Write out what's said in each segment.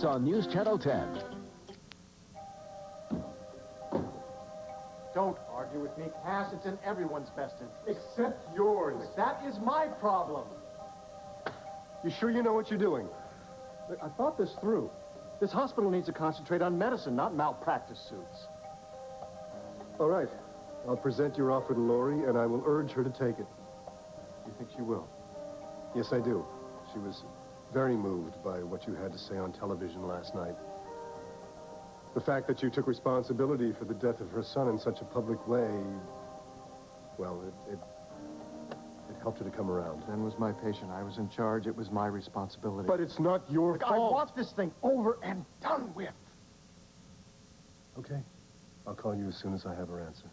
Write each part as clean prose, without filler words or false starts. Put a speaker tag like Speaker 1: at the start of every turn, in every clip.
Speaker 1: weeks on News Channel 10.
Speaker 2: Don't argue with me, Cass. It's in everyone's best interest.
Speaker 3: Except yours.
Speaker 2: That is my problem.
Speaker 3: You sure you know what you're doing?
Speaker 2: Look, I thought this through. This hospital needs to concentrate on medicine, not malpractice suits.
Speaker 3: All right. I'll present your offer to Lori, and I will urge her to take it.
Speaker 2: You think she will?
Speaker 3: Yes, I do. She was very moved by what you had to say on television last night. The fact that you took responsibility for the death of her son in such a public way, well, it helped her to come around.
Speaker 2: Ben was my patient. I was in charge. It was my responsibility.
Speaker 3: But it's not your
Speaker 2: Look,
Speaker 3: fault.
Speaker 2: I want this thing over and done with.
Speaker 3: Okay. I'll call you as soon as I have her answer.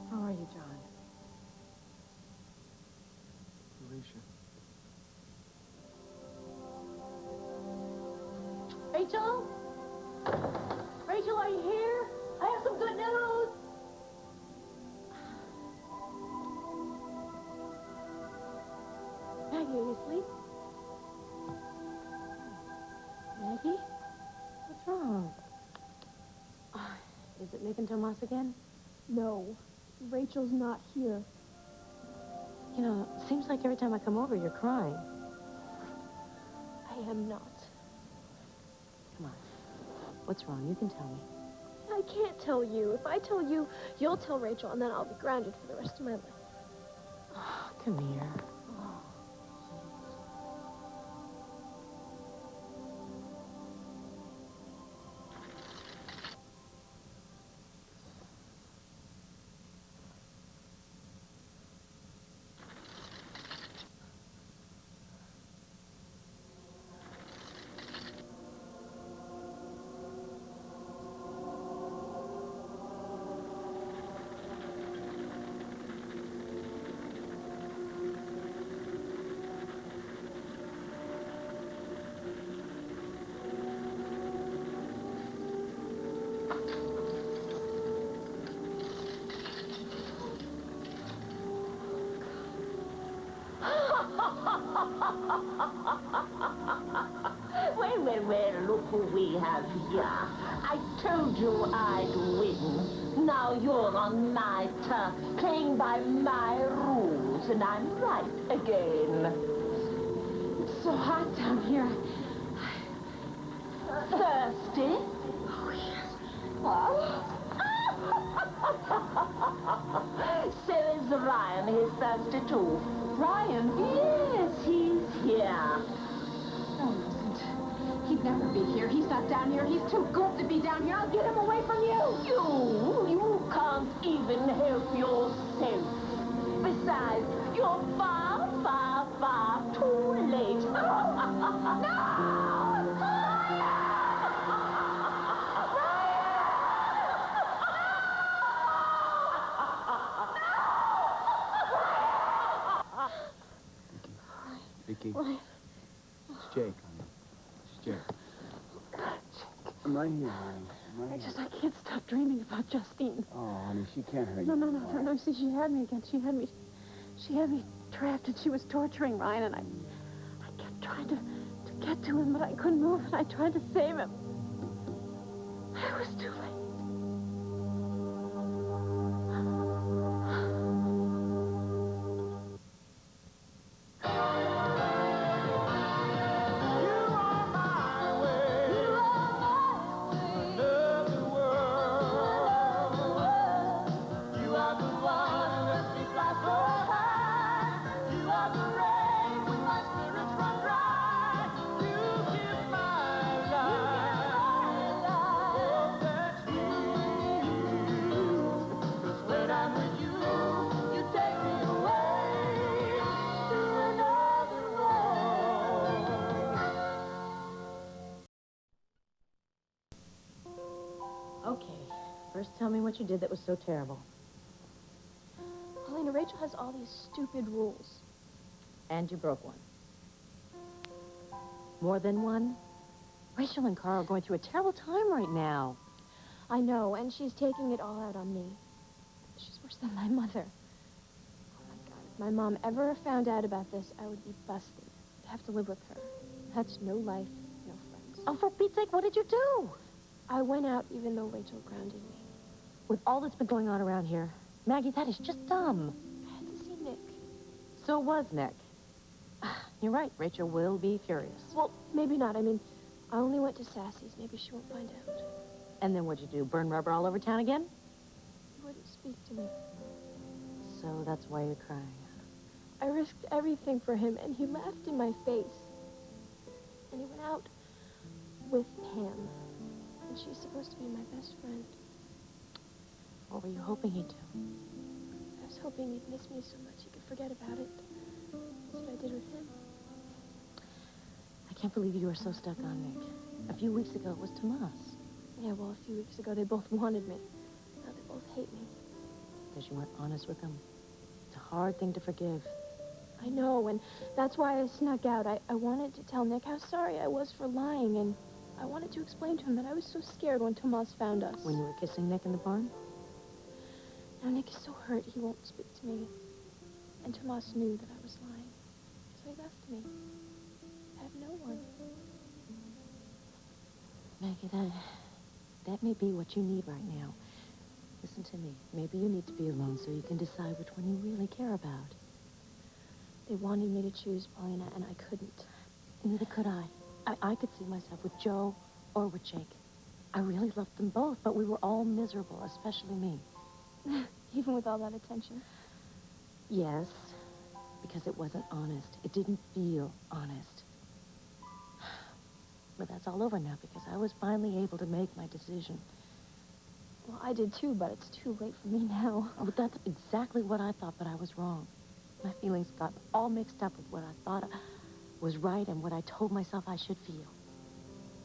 Speaker 4: How are you, John?
Speaker 2: Alicia.
Speaker 4: Rachel? Rachel, are you here? I have some good news. Maggie, are you asleep? Maggie? What's wrong? Is it Nick and Tomas again?
Speaker 5: No, Rachel's not here.
Speaker 4: You know, it seems like every time I come over, you're crying.
Speaker 5: I am not.
Speaker 4: Come on. What's wrong? You can tell me.
Speaker 5: I can't tell you. If I tell you, you'll tell Rachel, and then I'll be grounded for the rest of my life.
Speaker 4: Oh, come here.
Speaker 6: Well, look who we have here. I told you I'd win. Now you're on my turf, playing by my rules, and I'm right again.
Speaker 4: It's so hot down here.
Speaker 6: Thirsty?
Speaker 4: Oh, yes.
Speaker 6: So is Ryan. He's thirsty too. Ryan? Yes, he's here.
Speaker 4: No, he isn't. He'd never be here. He's not down here. He's too good to be down here. I'll get him away from you.
Speaker 6: You can't even help yourself. Besides, you're far, far, far too late.
Speaker 2: Vicky.
Speaker 5: Ryan.
Speaker 2: It's Jake, honey. It's Jake. I'm right here, honey. I'm right here.
Speaker 5: I can't stop dreaming about Justine.
Speaker 2: Oh, honey, she can't hurt you.
Speaker 5: No. See, she had me again. She had me trapped, and she was torturing Ryan, and I kept trying to get to him, but I couldn't move, and I tried to save him. I was too late.
Speaker 1: First, tell me what you did that was so terrible.
Speaker 7: Paulina, Rachel has all these stupid rules.
Speaker 1: And you broke one. More than one? Rachel and Carl are going through a terrible time right now.
Speaker 7: I know, and she's taking it all out on me. She's worse than my mother. Oh, my God. If my mom ever found out about this, I would be busted. I'd have to live with her. That's no life, no friends.
Speaker 1: Oh, for Pete's sake, what did you do?
Speaker 7: I went out even though Rachel grounded me.
Speaker 1: With all that's been going on around here, Maggie, that is just dumb.
Speaker 7: I had to see Nick.
Speaker 1: So was Nick. You're right, Rachel will be furious.
Speaker 7: Well, maybe not. I mean, I only went to Sassy's. Maybe she won't find out.
Speaker 1: And then what'd you do, burn rubber all over town again?
Speaker 7: He wouldn't speak to me.
Speaker 1: So that's why you're crying.
Speaker 7: I risked everything for him, and he laughed in my face. And he went out with Pam. And she's supposed to be my best friend.
Speaker 1: What were you hoping he'd do?
Speaker 7: I was hoping he'd miss me so much he could forget about it. That's what I did with him.
Speaker 1: I can't believe you were so stuck on Nick. A few weeks ago, it was Tomas.
Speaker 7: Yeah, well, a few weeks ago, they both wanted me. Now they both hate me.
Speaker 1: Because you weren't honest with them. It's a hard thing to forgive.
Speaker 7: I know, and that's why I snuck out. I wanted to tell Nick how sorry I was for lying, and I wanted to explain to him that I was so scared when Tomas found us.
Speaker 1: When you were kissing Nick in the barn?
Speaker 7: Now Nick is so hurt he won't speak to me. And Tomas knew that I was lying. So he left me. I have no one.
Speaker 1: Maggie, that may be what you need right now. Listen to me. Maybe you need to be alone so you can decide which one you really care about.
Speaker 7: They wanted me to choose, Paulina, and I couldn't.
Speaker 1: Neither could I. I could see myself with Joe or with Jake. I really loved them both, but we were all miserable, especially me.
Speaker 7: Even with all that attention?
Speaker 1: Yes, because it wasn't honest. It didn't feel honest. But that's all over now because I was finally able to make my decision.
Speaker 7: Well, I did too, but it's too late for me now.
Speaker 1: Oh, but that's exactly what I thought, but I was wrong. My feelings got all mixed up with what I thought was right and what I told myself I should feel.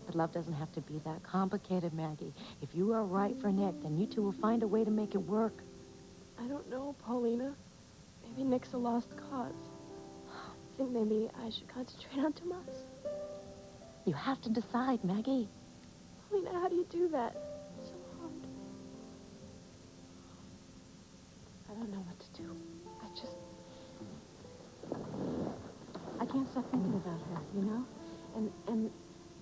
Speaker 1: But love doesn't have to be that complicated, Maggie. If you are right for Nick, then you two will find a way to make it work.
Speaker 7: I don't know, Paulina. Maybe Nick's a lost cause. I think maybe I should concentrate on Tomas.
Speaker 1: You have to decide, Maggie.
Speaker 7: Paulina, how do you do that? It's so hard. I don't know what to do.
Speaker 5: I can't stop thinking about her, you know? And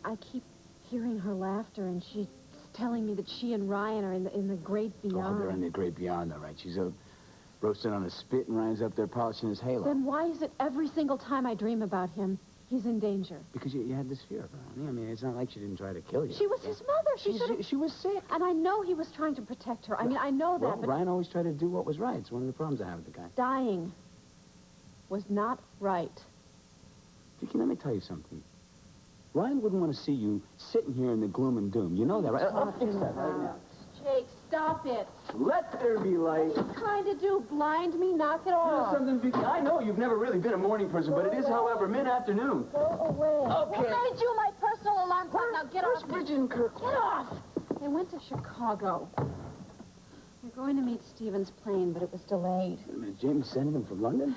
Speaker 5: I keep hearing her laughter, and she's telling me that she and Ryan are in the great beyond.
Speaker 2: Oh, they're in the great beyond, all right. She's roasting on a spit, and Ryan's up there polishing his halo.
Speaker 5: Then why is it every single time I dream about him, he's in danger?
Speaker 2: Because you had this fear of her, honey. I mean, it's not like she didn't try to kill you.
Speaker 5: She was his mother.
Speaker 2: She was sick.
Speaker 5: And I know he was trying to protect her. I mean, I know that,
Speaker 2: Well,
Speaker 5: but
Speaker 2: Ryan always tried to do what was right. It's one of the problems I have with the guy.
Speaker 5: dying was not right.
Speaker 2: Vicky, let me tell you something. Ryan wouldn't want to see you sitting here in the gloom and doom. You know that, right? I'll fix that right now.
Speaker 5: Jake, stop it.
Speaker 2: Let there be light.
Speaker 5: What kind to do? Blind me? Knock it
Speaker 2: You know
Speaker 5: off.
Speaker 2: something, Vicky? I know you've never really been a morning person, but it is, however, mid-afternoon.
Speaker 5: Go away.
Speaker 2: Okay.
Speaker 5: Who made you my personal alarm clock? Now get off.
Speaker 2: Bridget and Kirk?
Speaker 5: Get off. They went to Chicago. They're going to meet Stephen's plane, but it was delayed.
Speaker 2: Wait a minute, James sending him from London?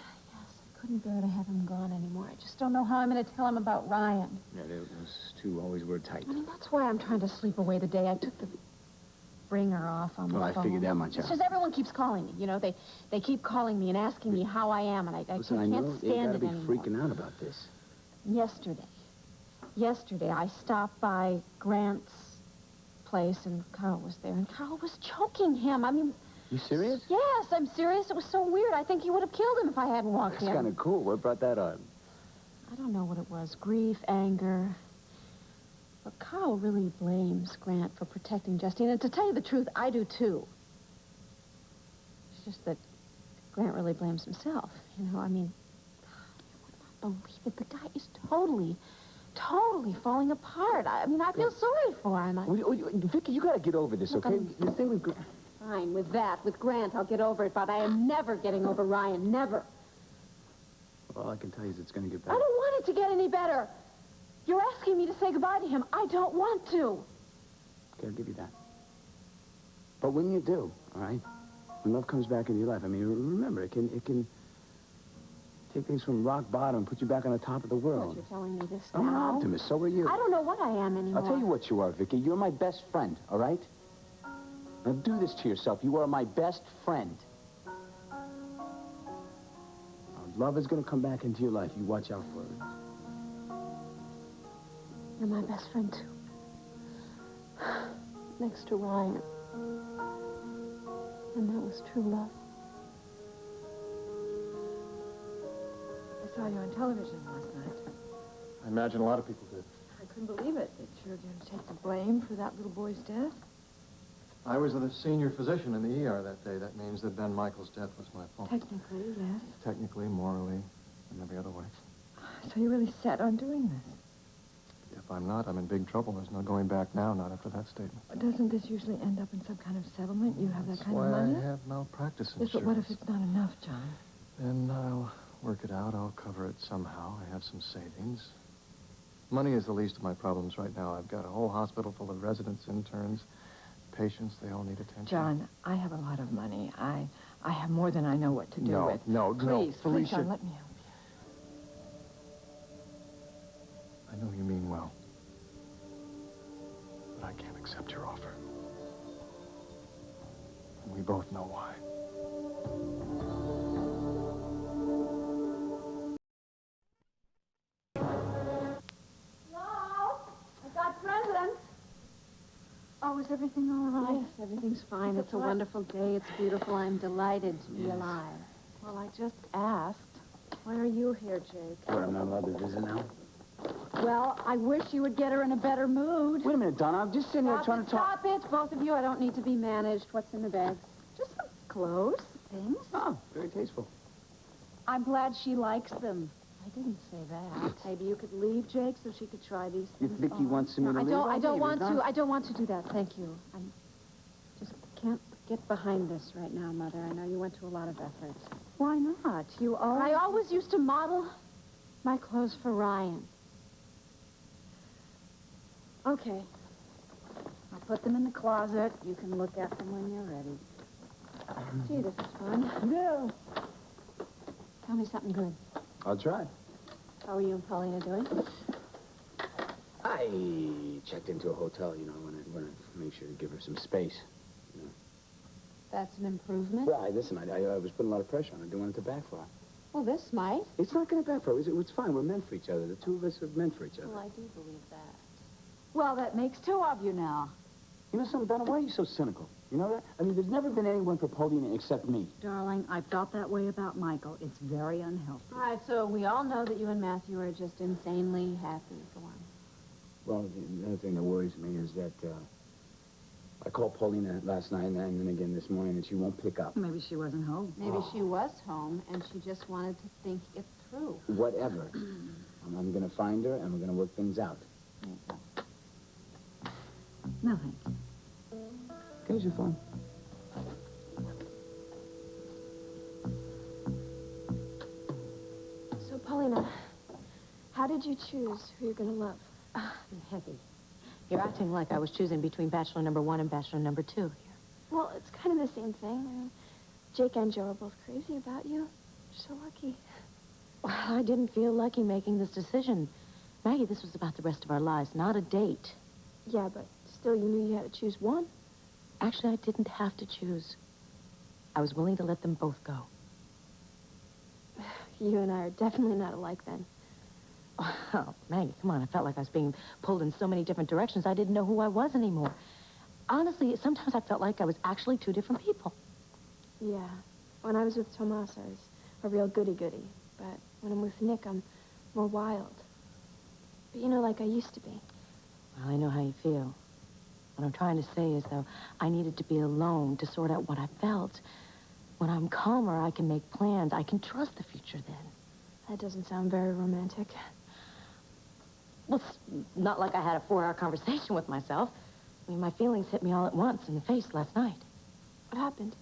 Speaker 5: Couldn't bear to have him gone anymore. I just don't know how I'm going to tell him about Ryan.
Speaker 2: Yeah, those two always were tight.
Speaker 5: I mean, that's why I'm trying to sleep away the day. I took the bringer off on the
Speaker 2: Well, I
Speaker 5: phone.
Speaker 2: figured that much
Speaker 5: It's
Speaker 2: out.
Speaker 5: just everyone keeps calling me, you know. They keep calling me and asking me how I am, and I
Speaker 2: Listen, I
Speaker 5: can't
Speaker 2: know you
Speaker 5: stand
Speaker 2: gotta
Speaker 5: it
Speaker 2: be
Speaker 5: anymore.
Speaker 2: freaking out about this.
Speaker 5: Yesterday, I stopped by Grant's place, and Carl was there, and Carl was choking him. I mean...
Speaker 2: You serious?
Speaker 5: Yes, I'm serious. It was so weird. I think he would have killed him if I hadn't walked
Speaker 2: That's
Speaker 5: in.
Speaker 2: kind of cool. What brought that on?
Speaker 5: I don't know what it was. Grief, anger. But Carl really blames Grant for protecting Justine. And to tell you the truth, I do too. It's just that Grant really blames himself. You know, I mean, you would not believe it. The guy is totally falling apart. I mean, I feel sorry for him.
Speaker 2: Vicky, you gotta get over this,
Speaker 5: Look,
Speaker 2: okay? The thing with
Speaker 5: Fine, with that. With Grant, I'll get over it. But I am never getting over Ryan. Never.
Speaker 2: all I can tell you is it's gonna get
Speaker 5: I
Speaker 2: better.
Speaker 5: don't want it to get any better. You're asking me to say goodbye to him. I don't want to.
Speaker 2: Okay, I'll give you that. But when you do, all right, when love comes back into your life, I mean, remember, it can take things from rock bottom and put you back on the top of the world.
Speaker 5: What, you're telling me this
Speaker 2: I'm an
Speaker 5: now?
Speaker 2: optimist, so are you.
Speaker 5: I don't know what I am anymore.
Speaker 2: I'll tell you what you are, Vicky. You're my best friend, all right? Now do this to yourself. You are my best friend. Now, love is going to come back into your life. You watch out for it.
Speaker 5: You're my best friend, too. Next to Ryan. And that was true love.
Speaker 8: I saw you on television last night.
Speaker 3: I imagine a lot of people did.
Speaker 8: I couldn't believe it, that you're going to take the blame for that little boy's death.
Speaker 9: I was the senior physician in the ER that day. That means that Ben Michael's death was my fault.
Speaker 8: Technically, yes.
Speaker 9: Technically, morally, and every other way.
Speaker 8: So you're really set on doing this?
Speaker 9: If I'm not, I'm in big trouble. There's no going back now, not after that statement.
Speaker 8: Doesn't this usually end up in some kind of settlement? You have that
Speaker 9: That's
Speaker 8: kind of
Speaker 9: why
Speaker 8: money?
Speaker 9: I have malpractice
Speaker 8: Yes,
Speaker 9: insurance.
Speaker 8: but what if it's not enough, John?
Speaker 9: Then I'll work it out. I'll cover it somehow. I have some savings. Money is the least of my problems right now. I've got a whole hospital full of residents, interns, patients. They all need attention.
Speaker 8: John, I have a lot of money. I have more than I know what to do with.
Speaker 9: No,
Speaker 8: Please,
Speaker 9: Felicia.
Speaker 8: John, let me help you.
Speaker 9: I know you mean well. But I can't accept your offer. And we both know why.
Speaker 5: Oh, is everything all right? Yes, everything's fine. It's a wonderful day. It's beautiful. I'm delighted to be alive.
Speaker 8: Well, I just asked. Why are you here, Jake?
Speaker 2: What, I'm not allowed to visit now?
Speaker 5: Well, I wish you would get her in a better mood.
Speaker 2: Wait a minute, Donna. I'm just sitting here trying to talk.
Speaker 5: Stop it, both of you. I don't need to be managed. What's in the bags? Just some clothes, things.
Speaker 2: Oh, very tasteful.
Speaker 5: I'm glad she likes them.
Speaker 1: I didn't say that.
Speaker 5: Maybe you could leave, Jake, so she could try these
Speaker 2: You
Speaker 5: things.
Speaker 2: Vicky wants me to leave?
Speaker 5: I don't
Speaker 2: leave
Speaker 5: want
Speaker 2: her,
Speaker 5: to.
Speaker 2: Donna.
Speaker 5: I don't want to do that. Thank you. I just can't get behind this right now, Mother. I know you went to a lot of efforts.
Speaker 8: Why not? You always...
Speaker 5: I always used to model my clothes for Ryan. Okay. I'll put them in the closet. You can look at them when you're ready. Gee, this is fun.
Speaker 8: No.
Speaker 5: Tell me something good.
Speaker 2: I'll try.
Speaker 5: How are you and Paulina doing?
Speaker 2: I checked into a hotel, you know, I want to make sure to give her some space. You know.
Speaker 5: That's an improvement.
Speaker 2: Well, listen, I was putting a lot of pressure on her. I didn't want it to backfire.
Speaker 5: Well, this might.
Speaker 2: It's not going to backfire. It's fine. We're meant for each other. The two of us are meant for each other.
Speaker 1: Well, I do believe that.
Speaker 5: Well, that makes two of you now.
Speaker 2: You know something, Donna? Why are you so cynical? You know that? I mean, there's never been anyone for Paulina except me.
Speaker 10: Darling, I felt that way about Michael. It's very unhealthy.
Speaker 5: All right, so we all know that you and Matthew are just insanely happy for one.
Speaker 2: Well, the other thing that worries me is that I called Paulina last night and then again this morning, and she won't pick up.
Speaker 10: Maybe she wasn't home.
Speaker 5: Maybe she was home, and she just wanted to think it through.
Speaker 2: Whatever. I'm going to find her, and we're going to work things out.
Speaker 5: There you go.
Speaker 10: No, thank you.
Speaker 2: Guys are fun.
Speaker 7: So, Paulina, how did you choose who you're going to love?
Speaker 1: Heavy. You're acting like I was choosing between bachelor number 1 and bachelor number 2 here.
Speaker 7: Well, it's kind of the same thing. I mean, Jake and Joe are both crazy about you. You're so lucky.
Speaker 1: Well, I didn't feel lucky making this decision. Maggie, this was about the rest of our lives, not a date.
Speaker 7: Yeah, but still, you knew you had to choose one.
Speaker 1: Actually, I didn't have to choose. I was willing to let them both go.
Speaker 7: You and I are definitely not alike then.
Speaker 1: Oh, Maggie, come on. I felt like I was being pulled in so many different directions, I didn't know who I was anymore. Honestly, sometimes I felt like I was actually two different people.
Speaker 7: Yeah. When I was with Tomas, I was a real goody-goody. But when I'm with Nick, I'm more wild. But you know, like I used to be.
Speaker 1: Well, I know how you feel. What I'm trying to say is, though, I needed to be alone to sort out what I felt. When I'm calmer, I can make plans. I can trust the future then.
Speaker 7: That doesn't sound very romantic.
Speaker 1: Well, it's not like I had a 4-hour conversation with myself. I mean, my feelings hit me all at once in the face last night.
Speaker 7: What happened?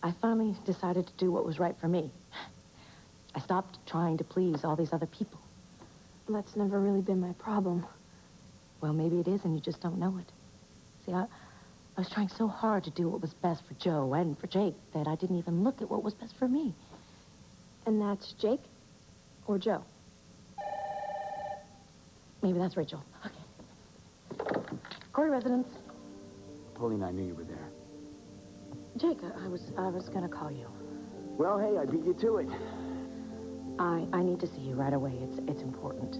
Speaker 1: I finally decided to do what was right for me. I stopped trying to please all these other people.
Speaker 7: That's never really been my problem.
Speaker 1: Well, maybe it is, and you just don't know it. See, I was trying so hard to do what was best for Joe and for Jake that I didn't even look at what was best for me.
Speaker 7: And that's Jake or Joe?
Speaker 1: Maybe that's Rachel. Okay. Corey residence.
Speaker 2: Paulina, I knew you were there.
Speaker 1: Jake, I was gonna call you.
Speaker 2: Well, hey, I beat you to it.
Speaker 1: I need to see you right away. It's important.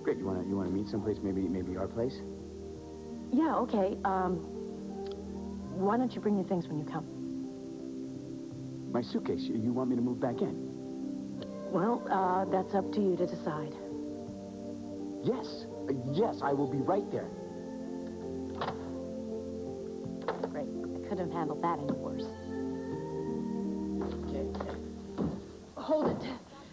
Speaker 2: Great. You wanna meet someplace? Maybe our place?
Speaker 1: Yeah, okay. Why don't you bring your things when you come?
Speaker 2: My suitcase. You want me to move back in?
Speaker 1: Well, that's up to you to decide.
Speaker 2: Yes. Yes, I will be right there.
Speaker 1: Great. I couldn't have handled that any worse.
Speaker 4: Hold it.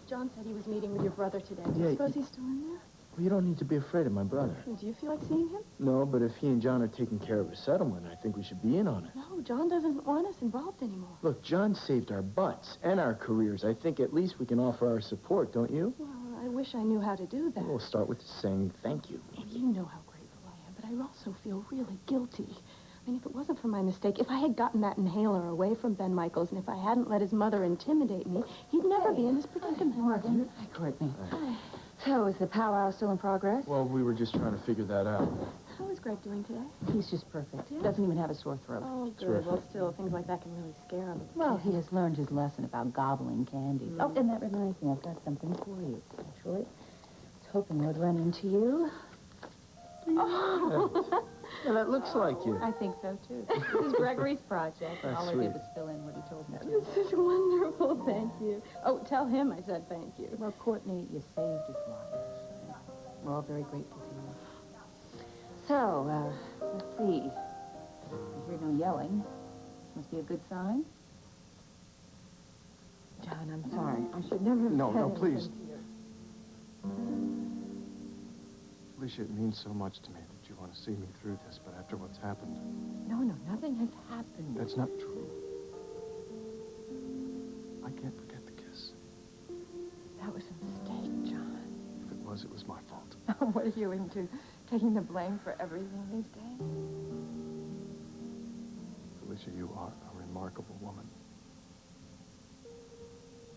Speaker 4: John said he was meeting with your brother today. Do you suppose he's still in there?
Speaker 11: Well, you don't need to be afraid of my brother.
Speaker 4: Do you feel like seeing him?
Speaker 11: No, but if he and John are taking care of a settlement, I think we should be in on it.
Speaker 4: No, John doesn't want us involved anymore.
Speaker 11: Look, John saved our butts and our careers. I think at least we can offer our support, don't you?
Speaker 4: Well, I wish I knew how to do that.
Speaker 11: We'll start with saying thank you.
Speaker 4: Well, you know how grateful I am, but I also feel really guilty. I mean, if it wasn't for my mistake, if I had gotten that inhaler away from Ben Michaels, and if I hadn't let his mother intimidate me, he'd never be in this predicament.
Speaker 10: Morgan. Hi, Courtney.
Speaker 4: Hi.
Speaker 10: So, is the powwow still in progress?
Speaker 11: Well, we were just trying to figure that out.
Speaker 4: How is Greg doing today?
Speaker 10: He's just perfect.
Speaker 4: Yeah.
Speaker 10: Doesn't even have a sore throat.
Speaker 4: Oh, good.
Speaker 11: Terrific.
Speaker 4: Well, still, things like that can really scare him.
Speaker 10: Well, he has learned his lesson about gobbling candy. Oh, and that reminds me, I've got something for you, actually. I was hoping I'd run into you.
Speaker 4: Oh.
Speaker 11: Yeah, that looks like you.
Speaker 10: I think so, too. This is Gregory's project.
Speaker 11: That's
Speaker 10: All I
Speaker 11: sweet.
Speaker 10: did was fill in what he told me to.
Speaker 4: This is wonderful. Thank you. Oh, tell him I said thank you.
Speaker 10: Well, Courtney, you saved his life. We're all very grateful to you. So, let's see. I hear no yelling. Must be a good sign.
Speaker 8: John, I'm sorry. I should never have
Speaker 9: No,
Speaker 8: said
Speaker 9: no, please.
Speaker 8: anything to you.
Speaker 9: Alicia, it means so much to me that you want to see me through this, but after what's happened,
Speaker 8: No, nothing has happened.
Speaker 9: that's not true. I can't forget the kiss.
Speaker 8: That was a mistake, John.
Speaker 9: If it was my fault.
Speaker 8: What are you into? Taking the blame for everything these days?
Speaker 9: Alicia, you are a remarkable woman.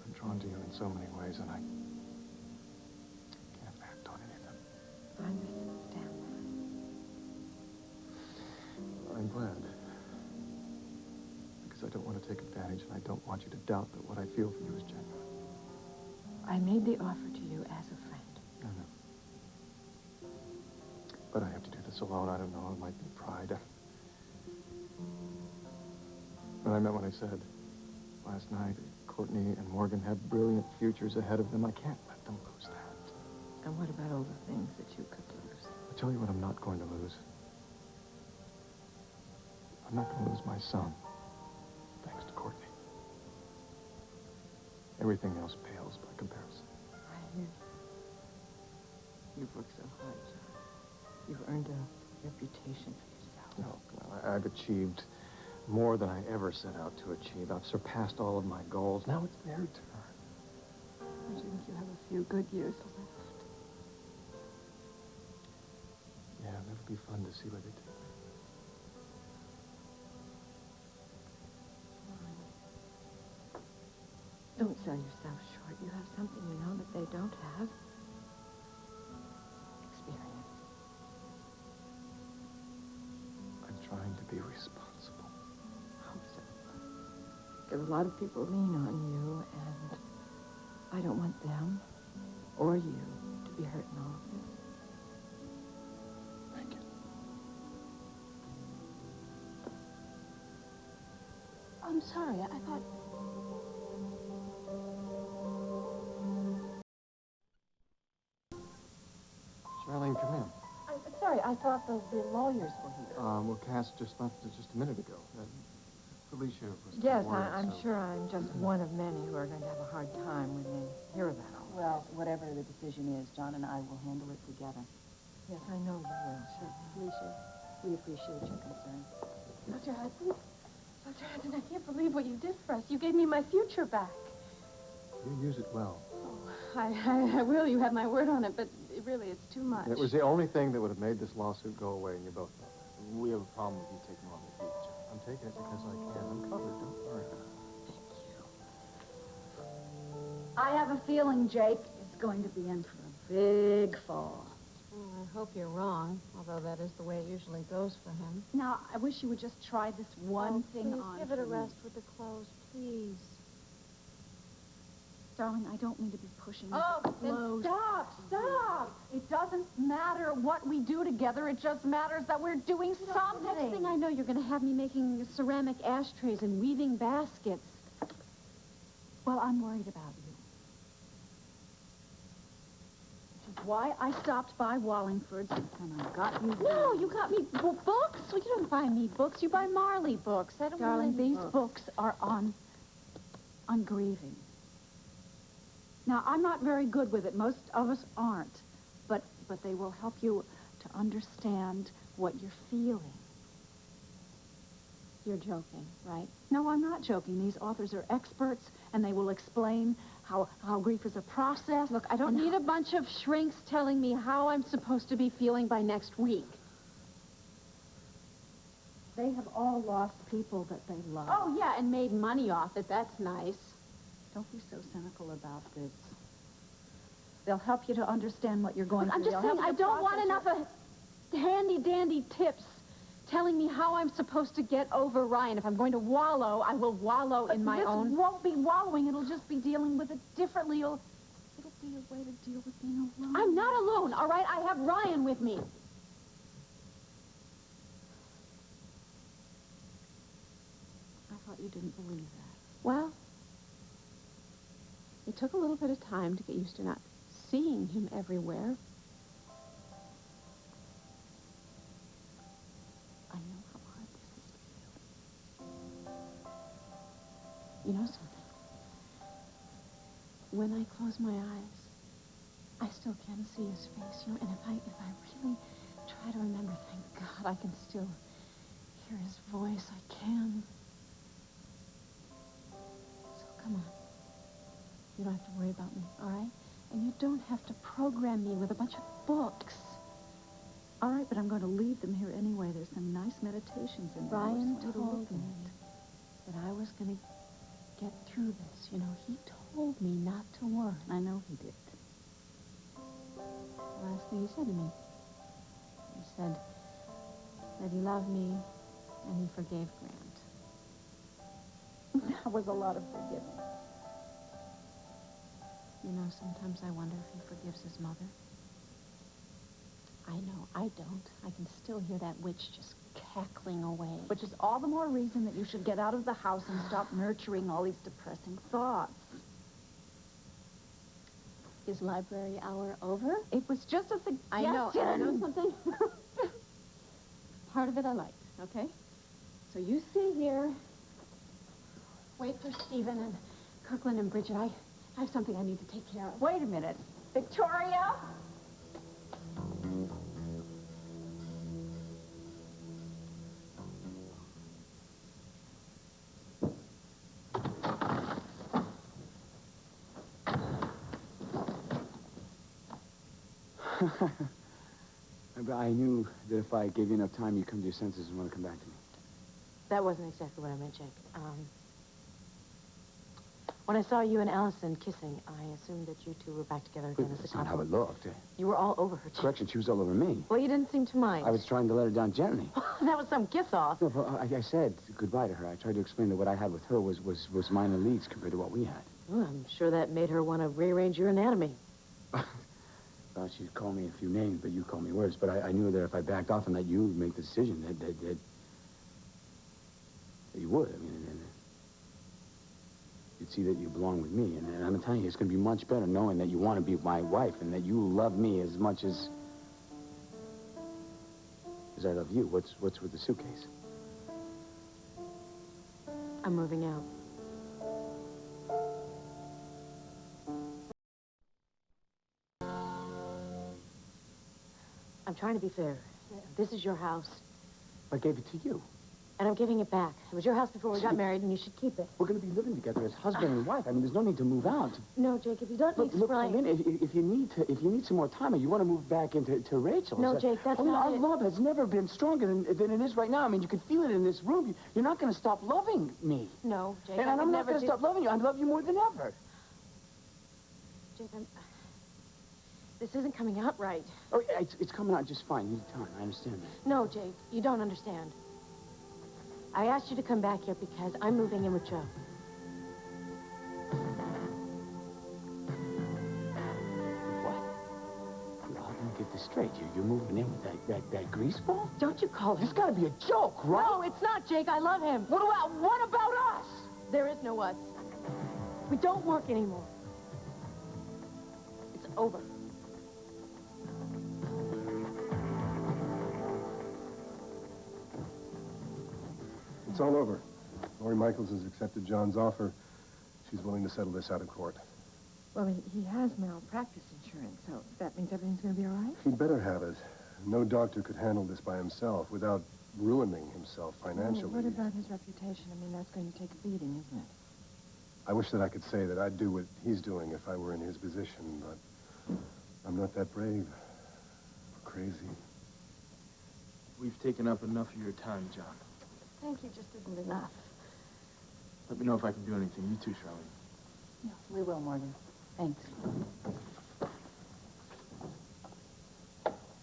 Speaker 9: I'm drawn to you in so many ways, and I can't act on any of them.
Speaker 8: I misunderstand
Speaker 9: I'm glad. Because I don't want to take advantage, and I don't want you to doubt that what I feel for you is genuine.
Speaker 8: that. I made the offer to you as a friend.
Speaker 9: I know. But I have to do this alone. I don't know. It might be pride. But I meant what I said last night. Courtney and Morgan have brilliant futures ahead of them. I can't let them lose that.
Speaker 8: And what about all the things that you could lose?
Speaker 9: I'll tell you what I'm not going to lose. I'm not going to lose my son, thanks to Courtney. Everything else pales by comparison.
Speaker 8: I hear you. You've worked so hard, John. You've earned a reputation for yourself.
Speaker 9: No, I've achieved more than I ever set out to achieve. I've surpassed all of my goals. Now it's their turn.
Speaker 8: I think you have a few good years left.
Speaker 9: Yeah, it'll be fun to see where they take me.
Speaker 8: Don't sell yourself short. You have something you know that they don't have. Experience.
Speaker 9: I'm trying to be responsible.
Speaker 8: I hope so. Because a lot of people lean on you, and I don't want them or you to be hurt in all of this.
Speaker 9: Thank you.
Speaker 4: I'm sorry. I thought...
Speaker 9: Charlene, come in.
Speaker 4: I'm sorry. I thought the lawyers were here.
Speaker 9: Well, Cass just left just a minute ago. Felicia was
Speaker 8: Yes,
Speaker 9: worried,
Speaker 8: I'm
Speaker 9: so-
Speaker 8: sure I'm just one of many who are going to have a hard time when they hear about all this.
Speaker 10: Well, whatever the decision is, John and I will handle it together.
Speaker 8: Yes, I know you will.
Speaker 10: Felicia, we appreciate your concern.
Speaker 4: Dr. Hudson? Dr. Hudson, I can't believe what you did for us. You gave me my future back.
Speaker 9: You use it well.
Speaker 4: I will. You have my word on it, but really, it's too much.
Speaker 9: It was the only thing that would have made this lawsuit go away, and you both know that. we have a problem with you taking her on the beach. I'm taking it because I can. I'm covered. Don't worry.
Speaker 10: I have a feeling Jake is going to be in for a big fall.
Speaker 5: Well, I hope you're wrong, although that is the way it usually goes for him.
Speaker 10: Now, I wish you would just try this one thing
Speaker 5: please
Speaker 10: on
Speaker 5: give it a
Speaker 10: for me.
Speaker 5: rest with the clothes, please.
Speaker 10: Darling, I don't mean to be pushing
Speaker 4: Oh,
Speaker 10: the
Speaker 4: then
Speaker 10: clothes.
Speaker 4: stop! It doesn't matter what we do together. It just matters that we're doing something.
Speaker 5: The next thing I know, you're going to have me making ceramic ashtrays and weaving baskets.
Speaker 10: Well, I'm worried about you. Which is why I stopped by Wallingford's and I got you
Speaker 5: No, you got me books? Well, you don't buy me books. You buy Marley books. I don't
Speaker 10: Darling,
Speaker 5: want any
Speaker 10: these books are on grieving. Now, I'm not very good with it. Most of us aren't. But they will help you to understand what you're feeling.
Speaker 5: You're joking, right?
Speaker 10: No, I'm not joking. These authors are experts, and they will explain how grief is a process.
Speaker 5: Look, I don't need a bunch of shrinks telling me how I'm supposed to be feeling by next week.
Speaker 10: They have all lost people that they love.
Speaker 5: Oh, yeah, and made money off it. That's nice.
Speaker 10: Don't be so cynical about this. They'll help you to understand what you're going through.
Speaker 5: I'm just
Speaker 10: They'll
Speaker 5: saying
Speaker 10: help you
Speaker 5: I
Speaker 10: to
Speaker 5: don't want
Speaker 10: process
Speaker 5: enough of handy-dandy tips telling me how I'm supposed to get over Ryan. If I'm going to wallow, I will wallow in my own...
Speaker 10: This won't be wallowing. It'll just be dealing with it differently. It'll be a way to deal with being alone.
Speaker 5: I'm not alone, all right? I have Ryan with me.
Speaker 10: I thought you didn't believe that.
Speaker 5: Well, it took a little bit of time to get used to not seeing him everywhere.
Speaker 10: I know how hard this is for you.
Speaker 5: You know something? When I close my eyes, I still can see his face, you know, and if I really try to remember, thank God, I can still hear his voice. I can. So come on. You don't have to worry about me, all right? And you don't have to program me with a bunch of books.
Speaker 10: All right, but I'm going to leave them here anyway. There's some nice meditations in there.
Speaker 5: Ryan
Speaker 10: I just want you to
Speaker 5: told
Speaker 10: look
Speaker 5: me
Speaker 10: at.
Speaker 5: that I was going to get through this. You know, he told me not to worry.
Speaker 10: I know he did.
Speaker 5: The last thing he said to me. He said that he loved me and he forgave Grant.
Speaker 10: That was a lot of forgiving.
Speaker 5: You know, sometimes I wonder if he forgives his mother. I know, I don't. I can still hear that witch just cackling away.
Speaker 10: Which is all the more reason that you should get out of the house and stop nurturing all these depressing thoughts.
Speaker 5: Is library hour over?
Speaker 10: It was just a suggestion.
Speaker 5: I know something. Part of it I liked, okay? So you see here. Wait for Stephen and Kirkland and Bridget. I have something I need to take care of.
Speaker 10: Wait a minute. Victoria?
Speaker 2: But I knew that if I gave you enough time, you'd come to your senses and want to come back to me.
Speaker 1: That wasn't exactly what I meant, Jake. When I saw you and Allison kissing, I assumed that you two were back together again as a
Speaker 2: That's not
Speaker 1: couple.
Speaker 2: how it looked.
Speaker 1: You were all over her, Jake.
Speaker 2: Correction, she was all over me.
Speaker 1: Well, you didn't seem to mind.
Speaker 2: I was trying to let her down gently.
Speaker 1: That was some kiss-off.
Speaker 2: No, but I said goodbye to her. I tried to explain that what I had with her was minor leagues compared to what we had.
Speaker 1: Well, I'm sure that made her want to rearrange your anatomy.
Speaker 2: Well, she'd call me a few names, but you call me worse. But I knew that if I backed off and let you make the decision, that you would. I mean, and you'd see that you belong with me. And I'm telling you, it's going to be much better knowing that you want to be my wife and that you love me as much as I love you. What's with the suitcase?
Speaker 1: I'm moving out. I'm trying to be fair. This is your house.
Speaker 2: I gave it to you.
Speaker 1: And I'm giving it back. It was your house before we got married, and you should keep it.
Speaker 2: We're going to be living together as husband and wife. I mean, there's no need to move out.
Speaker 1: No, Jake, if you don't
Speaker 2: Look,
Speaker 1: need Brian...
Speaker 2: Lynn, if you need some more time, or you want to move back into Rachel's...
Speaker 1: No, Jake, that's not
Speaker 2: our
Speaker 1: it.
Speaker 2: love has never been stronger than it is right now. I mean, you can feel it in this room. You're not going to stop loving me.
Speaker 1: No, Jake,
Speaker 2: And
Speaker 1: I
Speaker 2: I'm
Speaker 1: would
Speaker 2: not
Speaker 1: never
Speaker 2: going to stop loving you. I love you more than ever.
Speaker 1: Jake, this isn't coming out right.
Speaker 2: Oh, yeah, it's coming out just fine. You need time. I understand that.
Speaker 1: No, Jake, you don't understand. I asked you to come back here because I'm moving in with Joe.
Speaker 2: What? Well, let me get this straight. You're moving in with that greaseball?
Speaker 1: Don't you call him.
Speaker 2: This got to be a joke, right?
Speaker 1: No, it's not, Jake. I love him.
Speaker 2: What about us?
Speaker 1: There is no us. We don't work anymore. It's over.
Speaker 3: It's all over. Lori Michaels has accepted John's offer. She's willing to settle this out of court.
Speaker 8: Well, he has malpractice insurance, so that means everything's going to be all right?
Speaker 3: He'd better have it. No doctor could handle this by himself without ruining himself financially.
Speaker 8: Well, what about his reputation? I mean, that's going to take a beating, isn't it?
Speaker 3: I wish that I could say that I'd do what he's doing if I were in his position, but I'm not that brave or crazy.
Speaker 11: We've taken up enough of your time, John.
Speaker 4: Thank you just isn't enough.
Speaker 11: Let me know if I can do anything. You too, Charlene.
Speaker 8: Yeah, we will, Morgan. Thanks.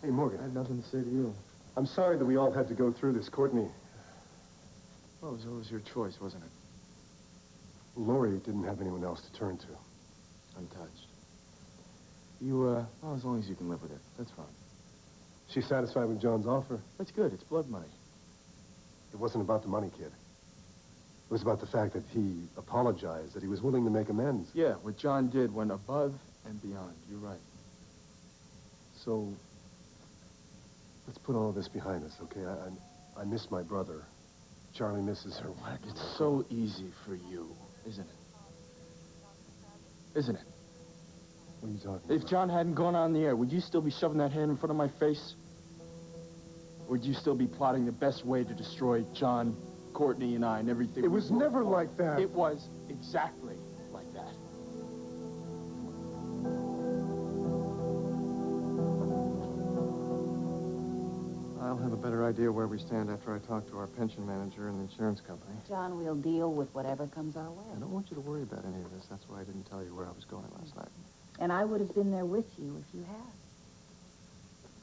Speaker 3: Hey, Morgan.
Speaker 9: I had nothing to say to you.
Speaker 3: I'm sorry that we all had to go through this, Courtney.
Speaker 9: Well, it was your choice, wasn't it?
Speaker 3: Lori didn't have anyone else to turn to.
Speaker 9: Untouched. You, well, as long as you can live with it, that's fine.
Speaker 3: She's satisfied with John's offer.
Speaker 9: That's good. It's blood money.
Speaker 3: It wasn't about the money, kid. It was about the fact that he apologized, that he was willing to make amends.
Speaker 9: Yeah, what John did went above and beyond. You're right.
Speaker 3: So, let's put all this behind us, okay? I miss my brother. Charlie misses her wife.
Speaker 9: It's so easy for you, isn't it? Isn't it?
Speaker 3: What are you talking
Speaker 11: If
Speaker 3: about?
Speaker 11: John hadn't gone on the air, would you still be shoving that hand in front of my face? Or would you still be plotting the best way to destroy John, Courtney, and I, and everything?
Speaker 3: It was never like that.
Speaker 11: It was exactly like that.
Speaker 9: I'll have a better idea where we stand after I talk to our pension manager and the insurance company.
Speaker 12: John, we'll deal with whatever comes our way.
Speaker 9: I don't want you to worry about any of this. That's why I didn't tell you where I was going last night.
Speaker 12: And I would have been there with you if you had.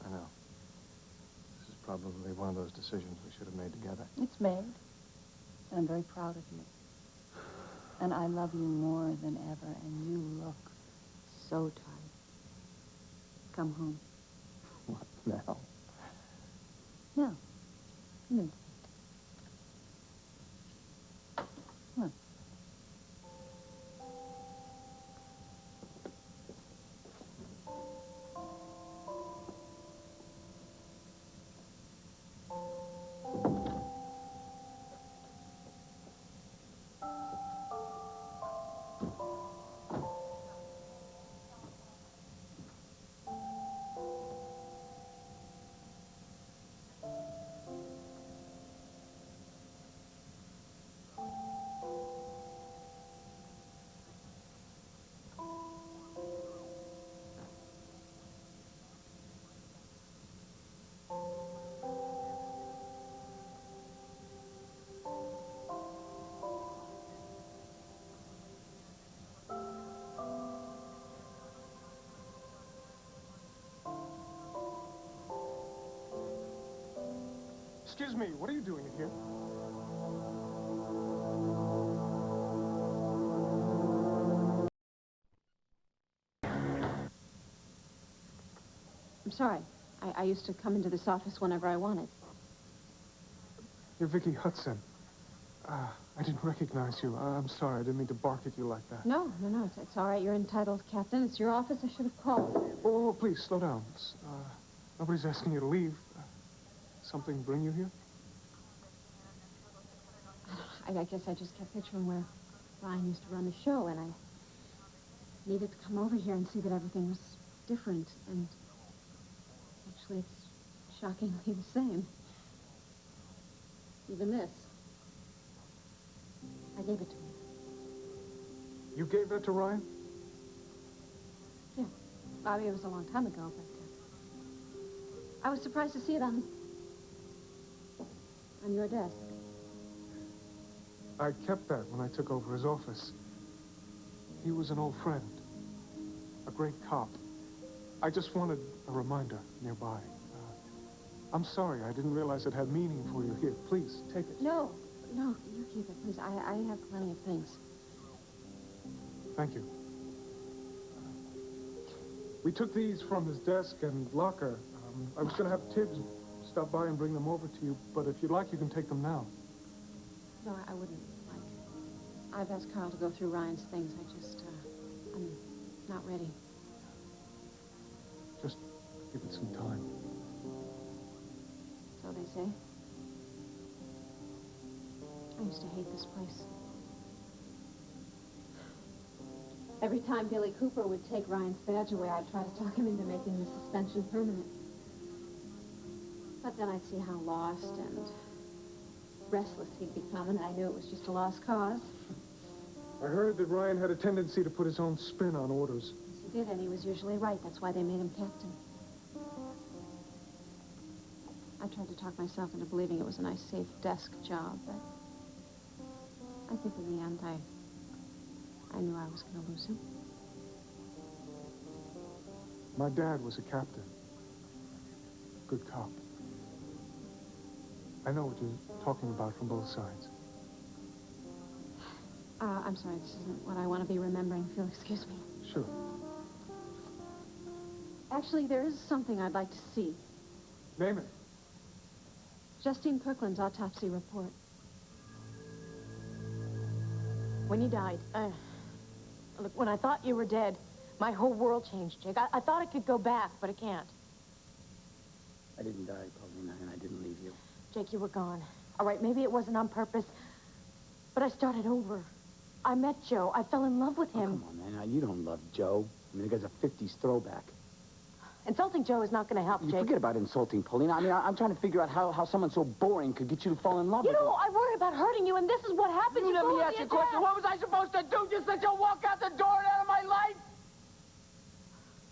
Speaker 9: I know. This is probably one of those decisions we should have made together.
Speaker 12: It's made. And I'm very proud of you. And I love you more than ever, and you look so tired. Come home.
Speaker 9: What now?
Speaker 12: No. Come in. Come on.
Speaker 3: Excuse me, what are you doing in here?
Speaker 5: I'm sorry. I used to come into this office whenever I wanted.
Speaker 13: You're Vicky Hudson. I didn't recognize you. I'm sorry. I didn't mean to bark at you like that.
Speaker 5: No. It's all right. You're entitled, Captain. It's your office. I should have called.
Speaker 13: Oh, please, slow down. Nobody's asking you to leave. Something bring you here?
Speaker 5: I guess I just kept picturing where Ryan used to run the show, and I needed to come over here and see that everything was different, and actually it's shockingly the same. Even this. I gave it to him.
Speaker 13: You gave that to Ryan?
Speaker 5: Yeah. I mean, it was a long time ago, but I was surprised to see it on your desk.
Speaker 13: I kept that when I took over his office. He was an old friend, a great cop. I just wanted a reminder nearby. I'm sorry, I didn't realize it had meaning for you. Here, please, take it.
Speaker 5: No, you keep it, please. I have plenty of things.
Speaker 13: Thank you. We took these from his desk and locker. I was going to have Tibbs stop by and bring them over to you, but if you'd like, you can take them now.
Speaker 5: No, I wouldn't like. I've asked Carl to go through Ryan's things. I'm not ready.
Speaker 13: Just give it some time.
Speaker 5: So they say. I used to hate this place. Every time Billy Cooper would take Ryan's badge away, I'd try to talk him into making the suspension permanent. But then I'd see how lost and restless he'd become, and I knew it was just a lost cause.
Speaker 13: I heard that Ryan had a tendency to put his own spin on orders.
Speaker 5: Yes, he did, and he was usually right. That's why they made him captain. I tried to talk myself into believing it was a nice, safe desk job, but I think in the end, I knew I was going to lose him.
Speaker 13: My dad was a captain. Good cop. I know what you're talking about from both sides.
Speaker 5: I'm sorry, this isn't what I want to be remembering. If you'll excuse me.
Speaker 13: Sure.
Speaker 5: Actually, there is something I'd like to see.
Speaker 13: Name it.
Speaker 5: Justine Kirkland's autopsy report.
Speaker 1: When you died, look, when I thought you were dead, my whole world changed, Jake. I thought it could go back, but it can't.
Speaker 2: I didn't die, Paulina, and I didn't leave you.
Speaker 1: Jake, you were gone. All right, maybe it wasn't on purpose, but I started over. I met Joe. I fell in love with him.
Speaker 2: Oh, come on, man. You don't love Joe. I mean, the guy's a 50s throwback.
Speaker 1: Insulting Joe is not going to help,
Speaker 2: You
Speaker 1: Jake.
Speaker 2: forget about insulting, Paulina. I mean, I'm trying to figure out how someone so boring could get you to fall in love with him.
Speaker 1: I worry about hurting you, and this is what happened.
Speaker 2: You let me
Speaker 1: fooled
Speaker 2: ask you a
Speaker 1: again.
Speaker 2: question. What was I supposed to do? Just let you walk out the door and out of my life?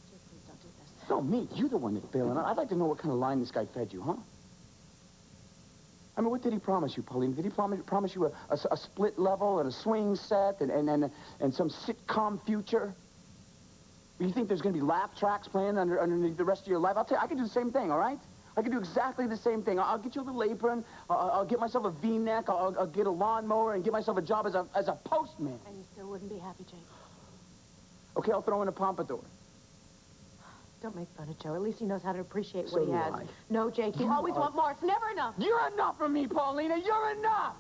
Speaker 1: Jake, please don't do this.
Speaker 2: No, me. You're the one that's failing. I'd like to know what kind of line this guy fed you, huh? I mean, what did he promise you, Pauline? Did he promise you a split level and a swing set and some sitcom future? You think there's going to be laugh tracks playing underneath the rest of your life? I'll tell you, I can do the same thing, all right? I can do exactly the same thing. I'll get you a little apron. I'll get myself a V-neck. I'll get a lawnmower and get myself a job as a postman.
Speaker 1: And you still wouldn't be happy, Jake.
Speaker 2: Okay, I'll throw in a pompadour.
Speaker 1: Don't make fun of Joe. At least he knows how to appreciate
Speaker 2: So
Speaker 1: what he
Speaker 2: do
Speaker 1: has.
Speaker 2: I.
Speaker 1: No, Jake, you always want more. It's never enough.
Speaker 2: You're enough for me, Paulina. You're enough!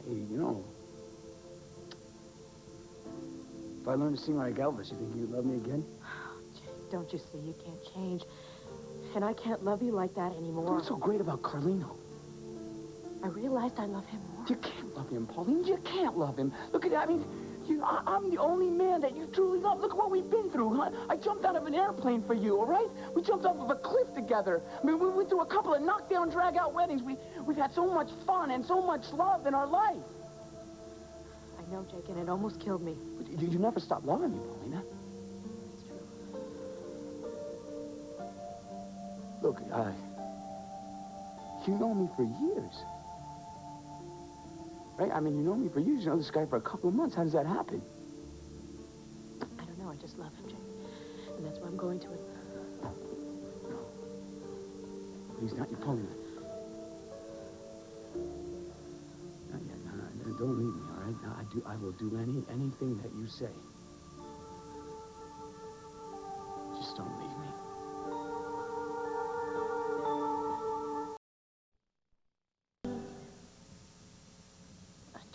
Speaker 2: Hey, you know, if I learn to sing like Elvis, you think you'd love me again?
Speaker 1: Jake, don't you see? You can't change. And I can't love you like that anymore.
Speaker 2: What's so great about Carlino?
Speaker 1: I realized I love him more.
Speaker 2: You can't love him, Pauline. You can't love him. Look at that. I mean, I'm the only man that you truly love. Look at what we've been through, huh? I jumped out of an airplane for you, all right? We jumped off of a cliff together. I mean, we went through a couple of knockdown, drag-out weddings. We've had so much fun and so much love in our life.
Speaker 1: I know, Jake, and it almost killed me.
Speaker 2: But you never stopped loving me, Paulina.
Speaker 1: It's true.
Speaker 2: Look, you know me for years. Right? I mean, you know me for years. You know this guy for a couple of months. How does that happen?
Speaker 1: I don't know. I just love him, Jake. And that's why I'm going to it.
Speaker 2: Please, not you, Paulina. Not yet. No, don't leave me, all right? No, I will do anything that you say. Just don't leave me.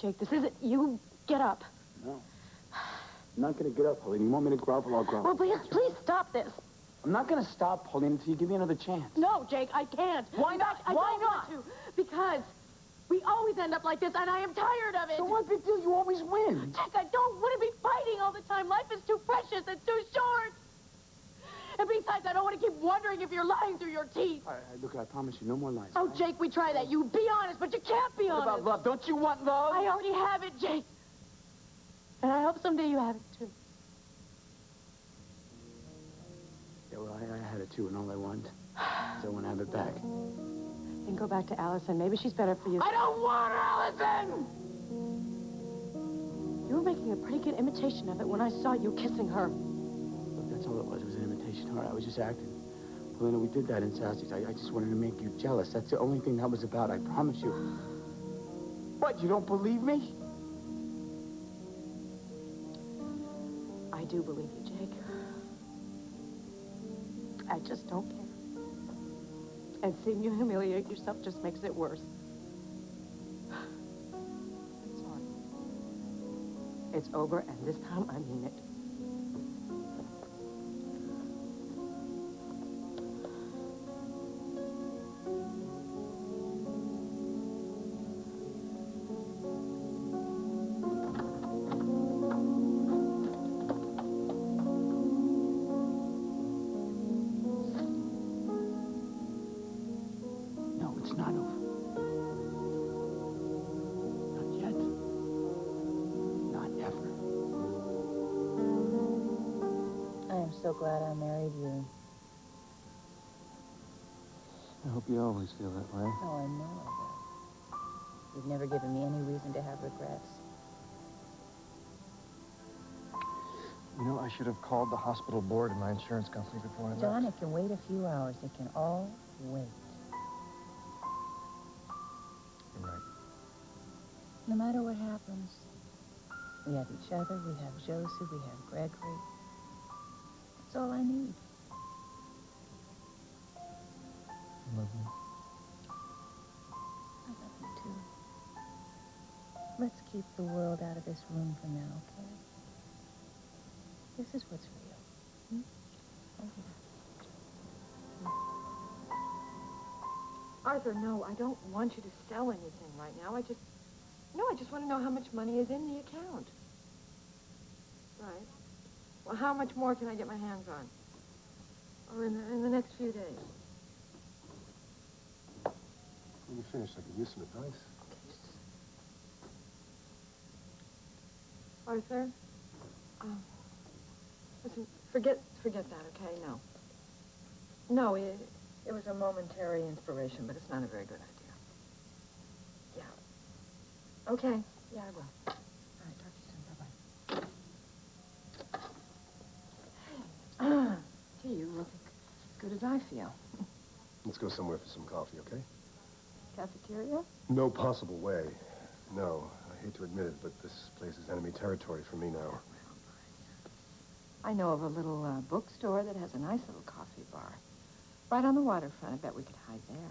Speaker 1: Jake, this isn't... You get up.
Speaker 2: No. I'm not going to get up, Pauline. You want me to grovel, I'll grovel.
Speaker 1: Well, please stop this.
Speaker 2: I'm not going to stop, Pauline, until you give me another chance.
Speaker 1: No, Jake, I can't.
Speaker 2: Why not?
Speaker 1: I
Speaker 2: Why
Speaker 1: don't
Speaker 2: not?
Speaker 1: want to. Because we always end up like this, and I am tired of it.
Speaker 2: So what big deal? You always win.
Speaker 1: Jake, I don't want to be fighting all the time. Life is too precious and too short.
Speaker 5: Besides, I don't want to keep wondering if you're lying through your teeth.
Speaker 2: Look, I promise you, no more lies.
Speaker 5: Oh,
Speaker 2: right?
Speaker 5: Jake, we try that. You be honest, but you can't be
Speaker 2: What
Speaker 5: honest.
Speaker 2: about love? Don't you want love?
Speaker 5: I already have it, Jake. And I hope someday you have it, too.
Speaker 2: Yeah, well, I had it too, and all I want is I want to have it back.
Speaker 1: Then go back to Allison. Maybe she's better for you.
Speaker 5: I don't want Allison!
Speaker 1: You were making a pretty good imitation of it when I saw you kissing her.
Speaker 2: Look, that's all it was. It was an imitation. All right, I was just acting. Paulina, we did that in Sassie's. I just wanted to make you jealous. That's the only thing that was about. I promise you. What, you don't believe me?
Speaker 1: I do believe you, Jake. I just don't care. And seeing you humiliate yourself just makes it worse. I'm sorry. It's over, and this time I mean it.
Speaker 2: No, it's not over. Not yet. Not ever.
Speaker 12: I am so glad I married you.
Speaker 9: I hope you always feel that way.
Speaker 12: Oh, I know I will. You've never given me any reason to have regrets.
Speaker 9: You know, I should have called the hospital board and my insurance company before I left.
Speaker 12: John, it can wait a few hours. It can all wait.
Speaker 9: You're right.
Speaker 12: No matter what happens, we have each other, we have Josie, we have Gregory. That's all I need.
Speaker 9: I love you.
Speaker 12: I love you too. Let's keep the world out of this room for now, okay? This is what's real. Oh, yeah.
Speaker 8: Arthur, no, I don't want you to sell anything right now. I just want to know how much money is in the account. Right. Well, how much more can I get my hands on? Or in the next few days?
Speaker 3: When you finish, I could use some advice.
Speaker 8: Arthur? Listen, forget that, okay? No. No, it was a momentary inspiration, but it's not a very good idea. Yeah. Okay. Yeah, I will. All right, talk to you soon. Bye-bye. Gee, you look as good as I feel.
Speaker 3: Let's go somewhere for some coffee, okay?
Speaker 8: Cafeteria?
Speaker 3: No possible way. No, I hate to admit it, but this place is enemy territory for me now.
Speaker 8: I know of a little bookstore that has a nice little coffee bar. Right on the waterfront. I bet we could hide there.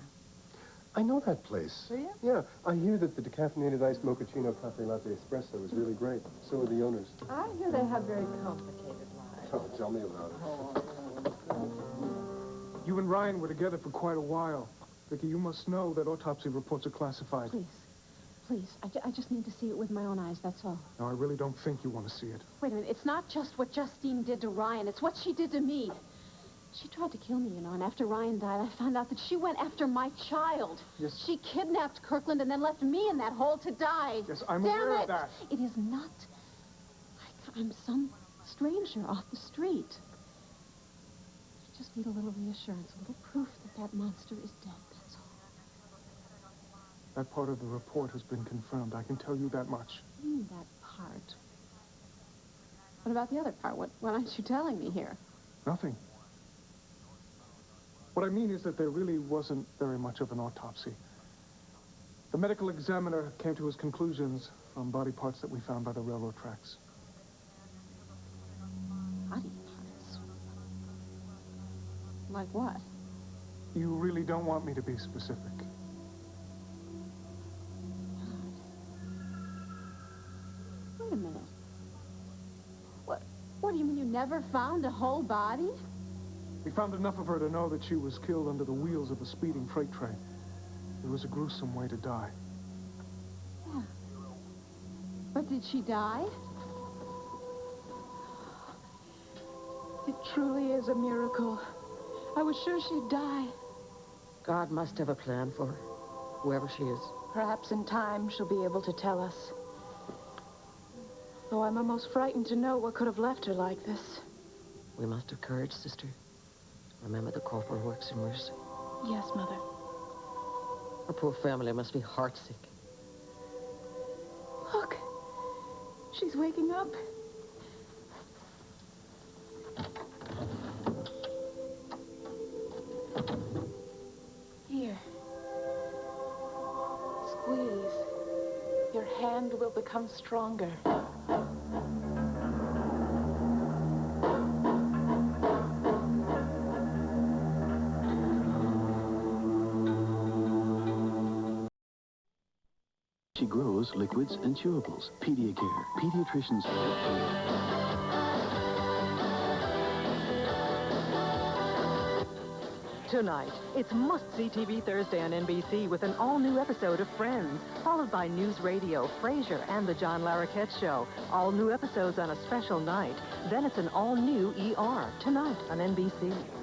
Speaker 3: I know that place.
Speaker 8: Do you?
Speaker 3: Yeah, I hear that the decaffeinated iced mochaccino cafe latte espresso is really great. So are the owners.
Speaker 8: I hear they have very complicated lives.
Speaker 3: Oh, tell me about it.
Speaker 13: You and Ryan were together for quite a while. Vicky, you must know that autopsy reports are classified.
Speaker 5: Please, I just need to see it with my own eyes, that's all.
Speaker 13: No, I really don't think you want to see it.
Speaker 5: Wait a minute, it's not just what Justine did to Ryan, it's what she did to me. She tried to kill me, you know, and after Ryan died, I found out that she went after my child.
Speaker 13: Yes.
Speaker 5: She kidnapped Kirkland and then left me in that hole to die.
Speaker 13: Yes, I'm
Speaker 5: Damn
Speaker 13: aware
Speaker 5: it.
Speaker 13: of that.
Speaker 5: It is not like I'm some stranger off the street. I just need a little reassurance, a little proof that that monster is dead, that's all.
Speaker 13: That part of the report has been confirmed. I can tell you that much.
Speaker 5: That part. What about the other part? What aren't you telling me here?
Speaker 13: Nothing. What I mean is that there really wasn't very much of an autopsy. The medical examiner came to his conclusions from body parts that we found by the railroad tracks.
Speaker 5: Body parts? Like what?
Speaker 13: You really don't want me to be specific.
Speaker 5: Wait a minute. What do you mean you never found a whole body?
Speaker 13: We found enough of her to know that she was killed under the wheels of a speeding freight train. It was a gruesome way to die.
Speaker 5: Yeah. But did she die?
Speaker 4: It truly is a miracle I was sure she'd die.
Speaker 6: God must have a plan for her, whoever she is.
Speaker 4: Perhaps in time she'll be able to tell us. Though I'm almost frightened to know what could have left her like this.
Speaker 6: We must have courage, sister. Remember the corporal works in mercy.
Speaker 4: Yes, Mother.
Speaker 6: Her poor family must be heartsick.
Speaker 4: Look, she's waking up. Here. Squeeze. Your hand will become stronger.
Speaker 14: She grows liquids and chewables. Pediacare. Pediatricians.
Speaker 15: Tonight, it's must-see TV Thursday on NBC with an all-new episode of Friends, followed by News Radio, Frasier, and The John Larroquette Show. All new episodes on a special night. Then it's an all-new ER, tonight on NBC.